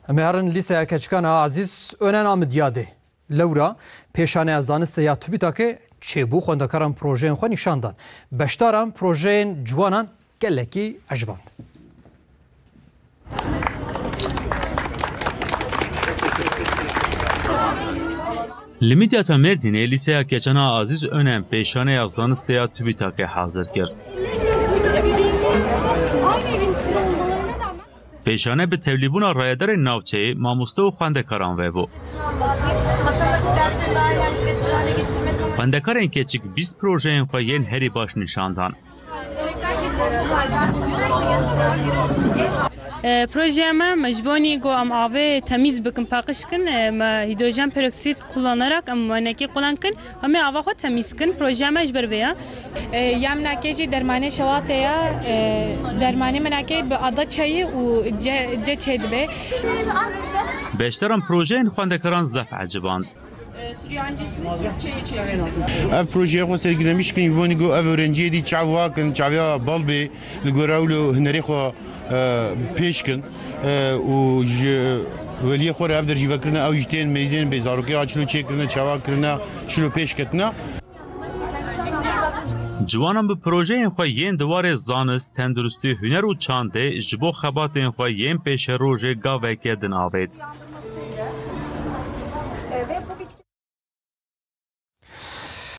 Meharın liseye keçkan aziz önen amidiyade. Lewra peşane zaniste ya TÜBİTAKê çêbû xwendekaran projeyên xwe nîşan dan. Beşdaran projeyên ciwanan gelekî ejband. Li Midyata Mêrdînê lîseya keçana Aziz Önem pêşaneya zanisteya TÜBİTAKê hazir kir. Pêşane bi tevlîbûna rayedarên navçeyê mamoste û xwendekaran vebû. Xwendekarên keçik 20 projeyên xwe yên herî baş nîşan dan. Projeme mecbuni go am ave temiz bikin pakışkin hidrojen peroksit kullanarak am maneki kullankin ama ava xo temiz kin projeme ejber veya yamnakeci dermane şavataya dermane menake bi ada çayı u ce çedbe Beşdaran projeyên xwendekaran zef eciband. Ev projeye xwe sergiremişkin yibonî got ev öğrenciye dî çawakin çaviya balbê li gor ew hunerê xwe pêşkin û ji weliyê xwe re ev dercîvekirina ew ji tên mêzên bê zarokiya çilo çêkirine çawakirina çilo pêşketina. Ciwanan bi projeyên xwe yên diwarê zanist, tenduristî, huner û çandê ji bo xebatên xwe yên pêşerojê gavekê din avêt.